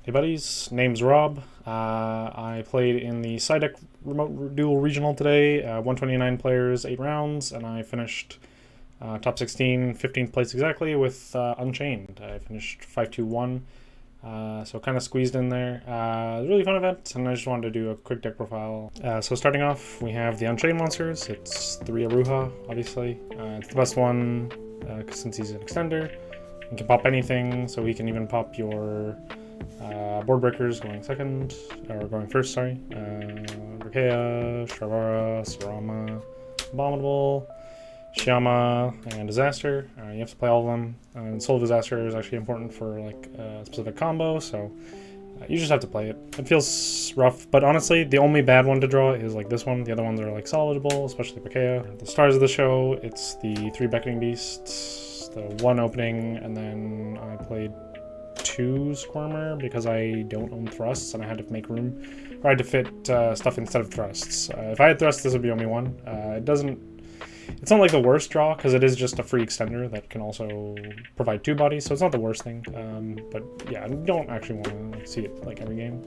Hey buddies, name's Rob. I played in the side deck remote duel regional today, 129 players, 8 rounds, and I finished top 16, 15th place exactly with Unchained. I finished 5-2-1, so kind of squeezed in there. It was a really fun event, and I just wanted to do a quick deck profile. So starting off, we have the Unchained monsters. It's 3 Aruha, obviously. It's the best one since he's an extender. You can pop anything, so he can even pop your board breakers going first, sorry. Rakea, Shravara, Sarama, Abominable, Shyama, and Disaster. You have to play all of them. And Soul of Disaster is actually important for like a specific combo, so you just have to play it. It feels rough, but honestly, the only bad one to draw is like this one. The other ones are like salvageable, especially Rakea. The stars of the show, it's the 3 Beckoning Beasts, the 1 opening, and then I played 2 Squirmer because I don't own thrusts and I had to make room, or I had to fit stuff instead of thrusts. If I had thrusts, this would be only 1. It's not like the worst draw because it is just a free extender that can also provide 2 bodies, so it's not the worst thing. But yeah, I don't actually want to like see it like every game.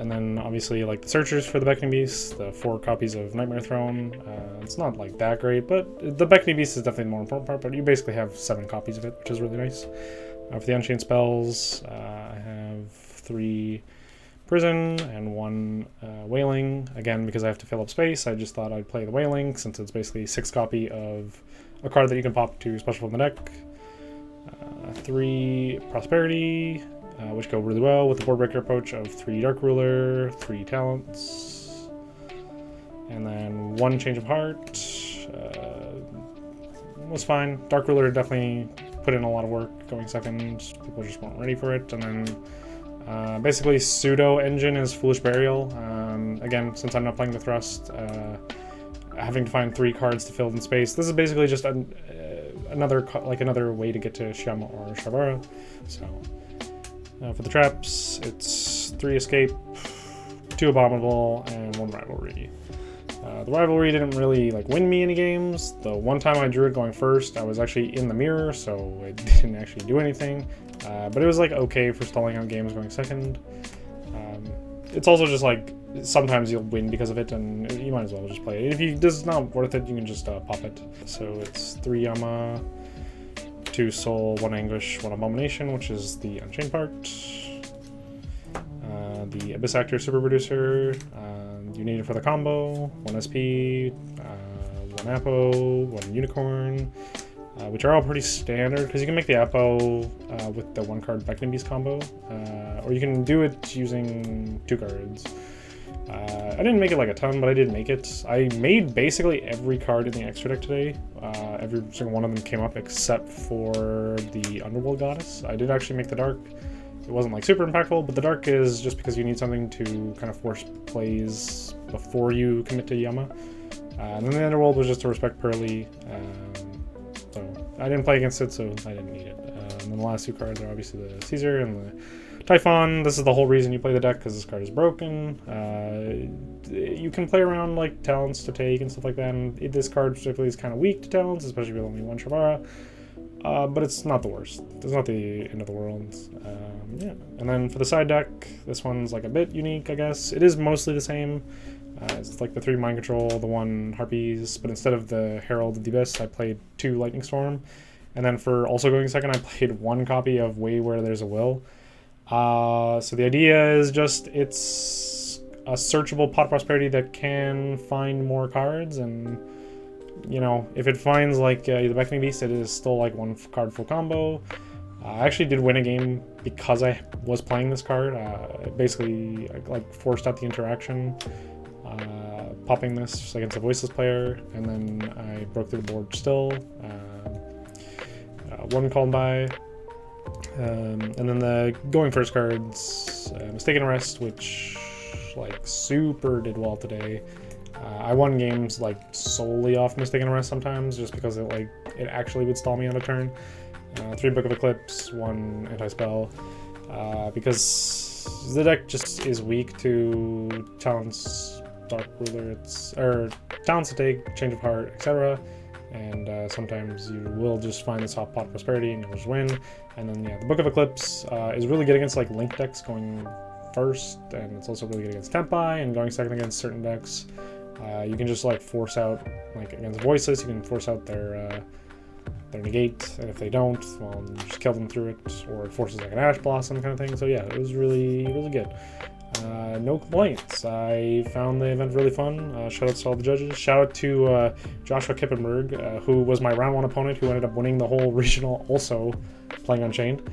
And then obviously like the searchers for the Beckoning Beast, the 4 copies of Nightmare Throne. It's not like that great, but the Beckoning Beast is definitely the more important part, but you basically have 7 copies of it, which is really nice. For the Unchained spells, I have 3 Prison and 1 Wailing. Again, because I have to fill up space, I just thought I'd play the Wailing since it's basically 6 copy of a card that you can pop to special from the deck. 3 Prosperity, which go really well with the board breaker approach of 3 Dark Ruler, 3 Talents, and then 1 Change of Heart. Was fine. Dark Ruler definitely put in a lot of work going second. People just weren't ready for it. And then basically pseudo engine is Foolish Burial. Again, since I'm not playing the thrust, having to find 3 cards to fill in space. This is basically just another way to get to Shyama or Shavara. So for the traps, it's 3 Escape, 2 Abominable, and 1 Rivalry. The Rivalry didn't really like win me any games. The one time I drew it going first, I was actually in the mirror, so it didn't actually do anything. But it was like okay for stalling out games going second. It's also just like sometimes you'll win because of it, and you might as well just play it. If this is not worth it, you can just pop it. So it's 3 Yama, 2 Soul, 1 Anguish, 1 Abomination, which is the Unchained part. The Abyss Actor Super Producer, you need it for the combo, 1 SP, 1 Apo, 1 Unicorn, which are all pretty standard, because you can make the Apo with the 1 card Beckoning Beast combo, or you can do it using 2 cards. I didn't make it like a ton, but I did make it. I made basically every card in the extra deck today. Every single one of them came up except for the Underworld Goddess. I did actually make the Dark. It wasn't like super impactful, but the Dark is just because you need something to kind of force plays before you commit to Yama. And then the Underworld was just to respect Pearly. So I didn't play against it, so I didn't need it. And then the last 2 cards are obviously the Caesar and the Typhon. This is the whole reason you play the deck, because this card is broken. You can play around like talents to take and stuff like that, and this card specifically is kind of weak to talents, especially with only 1 Shavara. But it's not the worst. It's not the end of the world. Yeah. And then for the side deck, this one's like a bit unique, I guess. It is mostly the same. It's like the 3 Mind Control, the 1 Harpies, but instead of the Herald of the Abyss, I played 2 Lightning Storm. And then for also going second, I played 1 copy of Way Where There's a Will. So the idea is just it's a searchable pot prosperity that can find more cards, and you know, if it finds like the Beckoning Beast, it is still like 1 card full combo. I actually did win a game because I was playing this card. Basically, like forced out the interaction, popping this against a voiceless player, and then I broke through the board still. 1 called by. And then the going first cards, Mistaken Arrest, which like super did well today. I won games like solely off Mistaken Arrest sometimes, just because it actually would stall me on a turn. 3 Book of Eclipse, 1 Anti-Spell, because the deck just is weak to talents, Dark Ruler, talents to take, Change of Heart, etc. and sometimes you will just find this hot pot prosperity and you'll just win. And then yeah, the Book of Eclipse is really good against like link decks going first, and it's also really good against Tempai and going second against certain decks. You can just like force out, like against Voiceless, you can force out their negate, and if they don't, well, you just kill them through it, or it forces like an Ash Blossom kind of thing. So yeah, it was really good. No complaints. I found the event really fun. Shout out to all the judges. Shout out to Joshua Kippenberg, who was my round 1 opponent, who ended up winning the whole regional, also playing Unchained.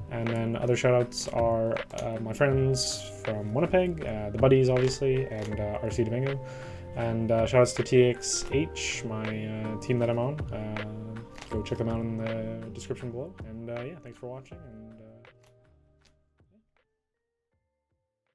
And then other shout outs are my friends from Winnipeg, the buddies obviously, and RC Domingo. And shout outs to TXH, my team that I'm on. Go check them out in the description below. And yeah, thanks for watching. And